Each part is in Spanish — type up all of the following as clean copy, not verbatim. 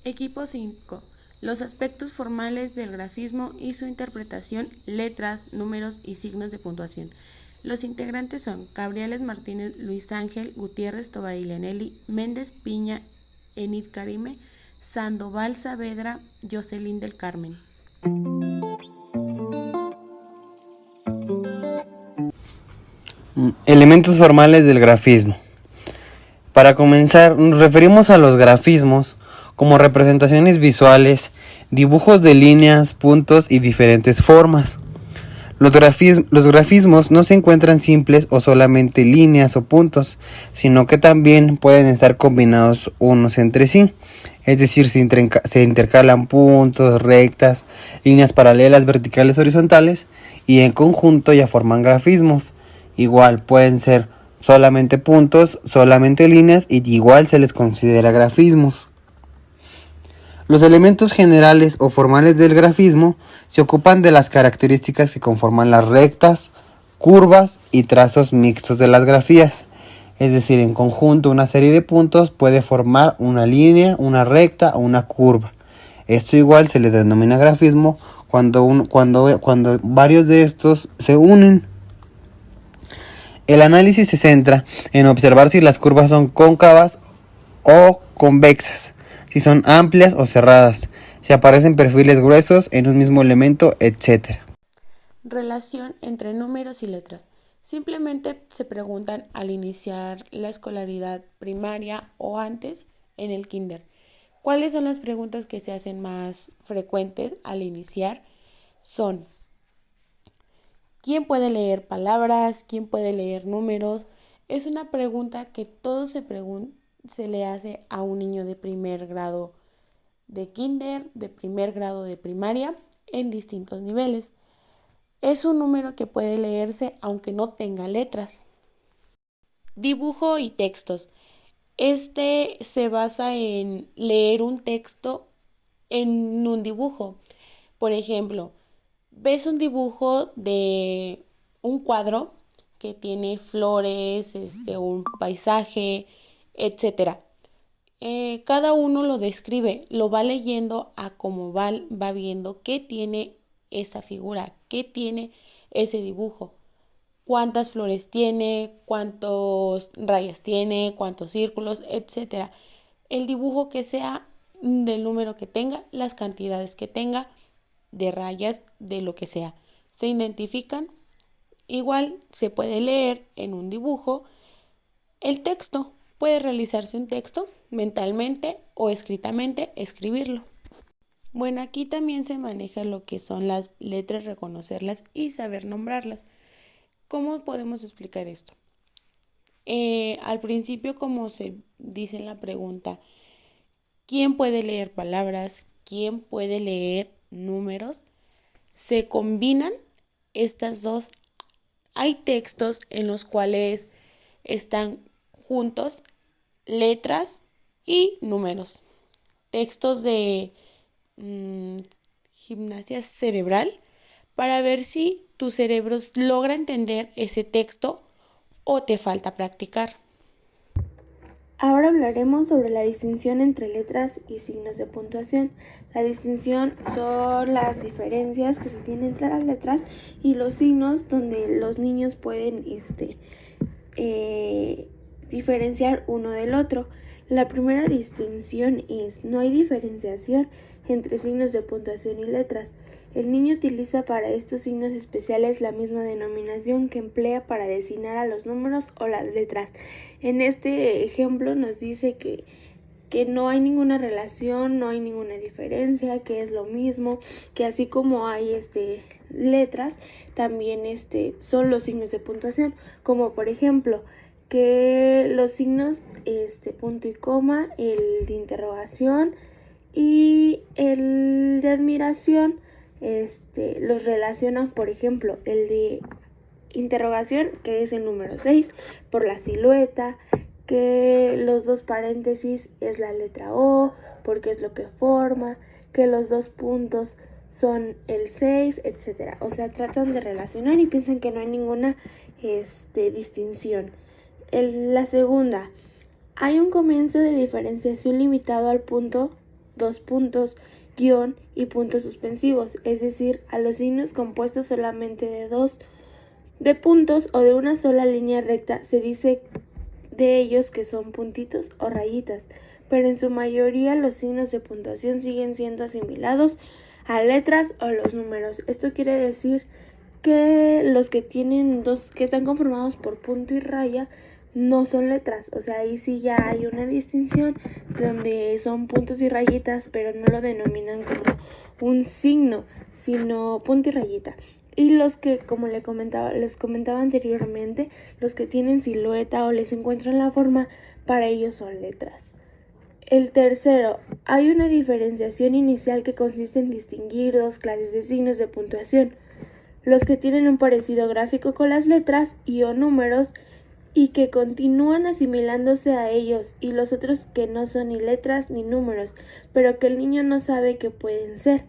Equipo 5. Los aspectos formales del grafismo y su interpretación, letras, números y signos de puntuación. Los integrantes son Gabriel Martínez, Luis Ángel, Gutiérrez Tobailenelli, Méndez Piña, Enid Karime, Sandoval Saavedra, Jocelyn del Carmen. Elementos formales del grafismo. Para comenzar, nos referimos a los grafismos como representaciones visuales, dibujos de líneas, puntos y diferentes formas. Los grafismos no se encuentran simples o solamente líneas o puntos, sino que también pueden estar combinados unos entre sí. Es decir, se intercalan puntos, rectas, líneas paralelas, verticales, horizontales y en conjunto ya forman grafismos. Igual pueden ser solamente puntos, solamente líneas y igual se les considera grafismos. Los elementos generales o formales del grafismo se ocupan de las características que conforman las rectas, curvas y trazos mixtos de las grafías. Es decir, en conjunto una serie de puntos puede formar una línea, una recta o una curva. Esto igual se le denomina grafismo cuando varios de estos se unen. El análisis se centra en observar si las curvas son cóncavas o convexas, si son amplias o cerradas, si aparecen perfiles gruesos en un mismo elemento, etc. Relación entre números y letras. Simplemente se preguntan al iniciar la escolaridad primaria o antes en el kinder. ¿Cuáles son las preguntas que se hacen más frecuentes al iniciar? Son: ¿quién puede leer palabras? ¿Quién puede leer números? Es una pregunta que se le hace a un niño de primer grado de kinder, de primer grado de primaria, en distintos niveles. Es un número que puede leerse aunque no tenga letras. Dibujo y textos. Este se basa en leer un texto en un dibujo. Por ejemplo, ves un dibujo de un cuadro que tiene flores, un paisaje, etcétera. Cada uno lo describe, lo va leyendo a cómo va viendo qué tiene esa figura, qué tiene ese dibujo, cuántas flores tiene, cuántas rayas tiene, cuántos círculos, etcétera. El dibujo que sea, del número que tenga, las cantidades que tenga, de rayas, de lo que sea. Se identifican. Igual se puede leer en un dibujo el texto. Puede realizarse un texto mentalmente o escritamente, escribirlo. Bueno, aquí también se maneja lo que son las letras, reconocerlas y saber nombrarlas. ¿Cómo podemos explicar esto? Al principio, como se dice en la pregunta, ¿quién puede leer palabras? ¿Quién puede leer números? Se combinan estas dos. Hay textos en los cuales están juntos letras y números. Textos de gimnasia cerebral para ver si tu cerebro logra entender ese texto o te falta practicar. Ahora hablaremos sobre la distinción entre letras y signos de puntuación. La distinción son las diferencias que se tienen entre las letras y los signos donde los niños pueden diferenciar uno del otro. La primera distinción es: no hay diferenciación entre signos de puntuación y letras. El niño utiliza para estos signos especiales la misma denominación que emplea para designar a los números o las letras. En este ejemplo nos dice que no hay ninguna relación, no hay ninguna diferencia, que es lo mismo, que así como hay letras, también son los signos de puntuación, como por ejemplo que los signos punto y coma, el de interrogación y el de admiración los relacionan, por ejemplo, el de interrogación, que es el número 6, por la silueta, que los dos paréntesis es la letra O, porque es lo que forma, que los dos puntos son el 6, etc. O sea, tratan de relacionar y piensan que no hay ninguna distinción. La segunda, hay un comienzo de diferenciación limitado al punto dos puntos, guión y puntos suspensivos, es decir, a los signos compuestos solamente de puntos o de una sola línea recta se dice de ellos que son puntitos o rayitas, pero en su mayoría los signos de puntuación siguen siendo asimilados a letras o los números. Esto quiere decir que los que tienen que están conformados por punto y raya no son letras, o sea, ahí sí ya hay una distinción donde son puntos y rayitas, pero no lo denominan como un signo, sino punto y rayita. Y los que, como les comentaba anteriormente, los que tienen silueta o les encuentran la forma, para ellos son letras. El tercero, hay una diferenciación inicial que consiste en distinguir dos clases de signos de puntuación: los que tienen un parecido gráfico con las letras y o números y que continúan asimilándose a ellos, y los otros que no son ni letras ni números, pero que el niño no sabe que pueden ser.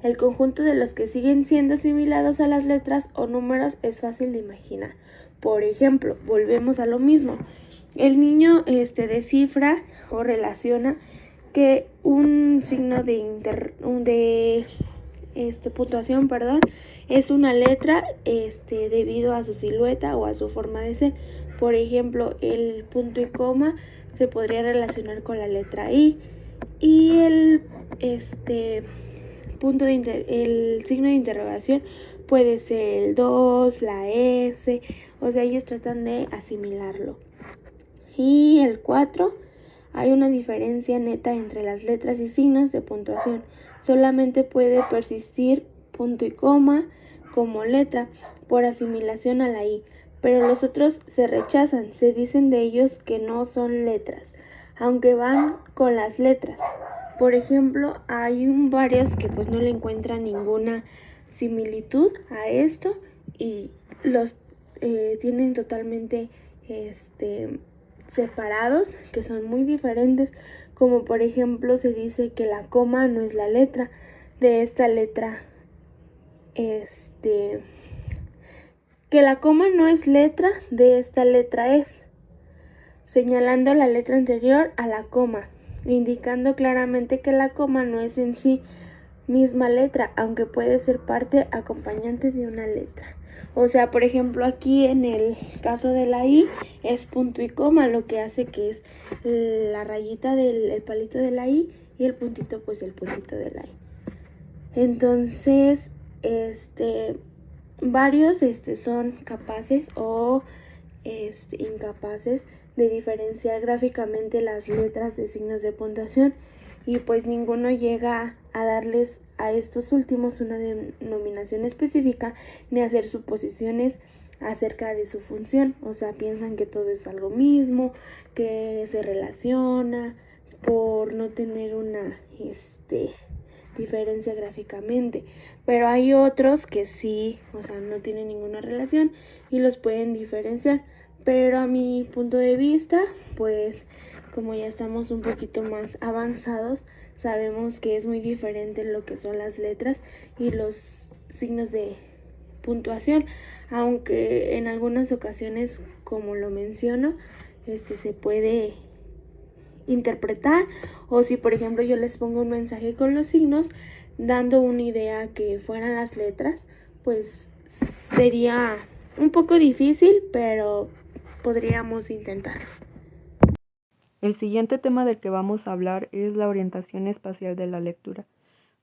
El conjunto de los que siguen siendo asimilados a las letras o números es fácil de imaginar. Por ejemplo, volvemos a lo mismo. El niño descifra o relaciona que un signo de puntuación, es una letra debido a su silueta o a su forma de ser. Por ejemplo, el punto y coma se podría relacionar con la letra I, y el el signo de interrogación puede ser el 2, la S, o sea, ellos tratan de asimilarlo. Y el 4, hay una diferencia neta entre las letras y signos de puntuación. Solamente puede persistir punto y coma como letra por asimilación a la I, pero los otros se rechazan, se dicen de ellos que no son letras, aunque van con las letras. Por ejemplo, hay varios que pues no le encuentran ninguna similitud a esto y los tienen totalmente separados, que son muy diferentes, como por ejemplo se dice que la coma no es la letra de esta letra, que la coma no es letra de esta letra es, señalando la letra anterior a la coma, indicando claramente que la coma no es en sí misma letra, aunque puede ser parte acompañante de una letra. O sea, por ejemplo, aquí en el caso de la I es punto y coma, lo que hace que es la rayita del palito de la I y el puntito, pues el puntito de la I. Entonces, varios son capaces o incapaces de diferenciar gráficamente las letras de signos de puntuación, y pues ninguno llega a darles a estos últimos una denominación específica ni hacer suposiciones acerca de su función. O sea, piensan que todo es algo mismo, que se relaciona por no tener una diferencia gráficamente, pero hay otros que sí, o sea, no tienen ninguna relación y los pueden diferenciar. Pero a mi punto de vista, pues como ya estamos un poquito más avanzados, sabemos que es muy diferente lo que son las letras y los signos de puntuación, aunque en algunas ocasiones, como lo menciono, se puede interpretar, o si por ejemplo yo les pongo un mensaje con los signos dando una idea que fueran las letras, pues sería un poco difícil, pero podríamos intentar. El siguiente tema del que vamos a hablar es la orientación espacial de la lectura.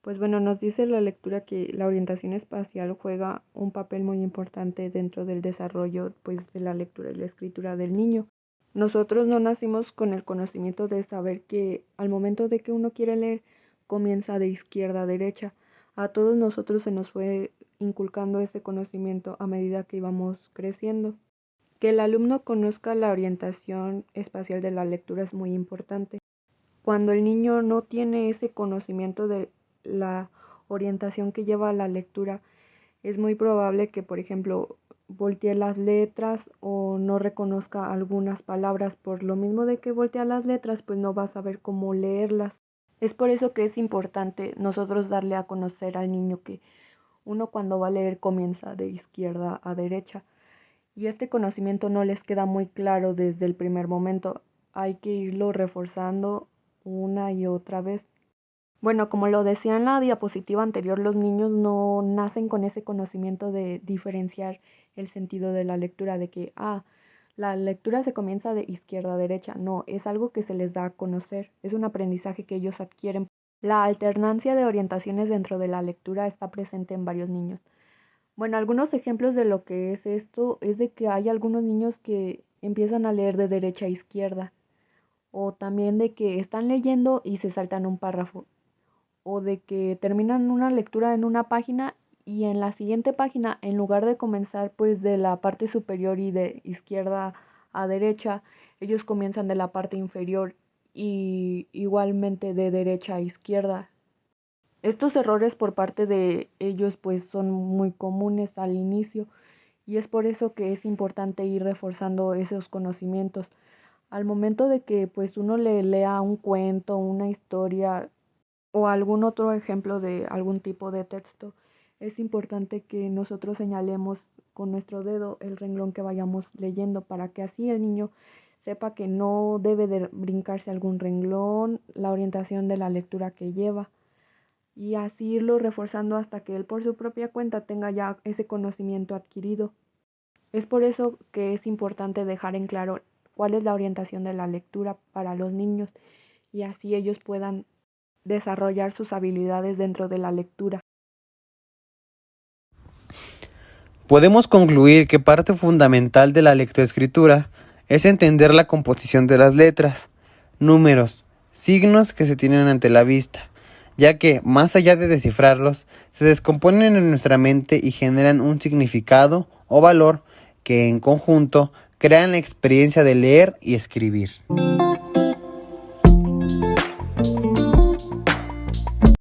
Pues bueno, nos dice la lectura que la orientación espacial juega un papel muy importante dentro del desarrollo pues de la lectura y la escritura del niño. Nosotros no nacimos con el conocimiento de saber que al momento de que uno quiere leer comienza de izquierda a derecha. A todos nosotros se nos fue inculcando ese conocimiento a medida que íbamos creciendo. Que el alumno conozca la orientación espacial de la lectura es muy importante. Cuando el niño no tiene ese conocimiento de la orientación que lleva a la lectura, es muy probable que, por ejemplo, voltee las letras o no reconozca algunas palabras. Por lo mismo de que voltea las letras, pues no va a saber cómo leerlas. Es por eso que es importante nosotros darle a conocer al niño que uno cuando va a leer comienza de izquierda a derecha. Y este conocimiento no les queda muy claro desde el primer momento. Hay que irlo reforzando una y otra vez. Bueno, como lo decía en la diapositiva anterior, los niños no nacen con ese conocimiento de diferenciar el sentido de la lectura, de que, la lectura se comienza de izquierda a derecha. No, es algo que se les da a conocer, es un aprendizaje que ellos adquieren. La alternancia de orientaciones dentro de la lectura está presente en varios niños. Bueno, algunos ejemplos de lo que es esto es de que hay algunos niños que empiezan a leer de derecha a izquierda, o también de que están leyendo y se saltan un párrafo, o de que terminan una lectura en una página y en la siguiente página, en lugar de comenzar pues de la parte superior y de izquierda a derecha, ellos comienzan de la parte inferior y igualmente de derecha a izquierda. Estos errores por parte de ellos pues son muy comunes al inicio y es por eso que es importante ir reforzando esos conocimientos. Al momento de que pues uno le lea un cuento, una historia o algún otro ejemplo de algún tipo de texto, es importante que nosotros señalemos con nuestro dedo el renglón que vayamos leyendo para que así el niño sepa que no debe de brincarse algún renglón, la orientación de la lectura que lleva y así irlo reforzando hasta que él por su propia cuenta tenga ya ese conocimiento adquirido. Es por eso que es importante dejar en claro cuál es la orientación de la lectura para los niños y así ellos puedan desarrollar sus habilidades dentro de la lectura. Podemos concluir que parte fundamental de la lectoescritura es entender la composición de las letras, números, signos que se tienen ante la vista, ya que, más allá de descifrarlos, se descomponen en nuestra mente y generan un significado o valor que, en conjunto, crean la experiencia de leer y escribir.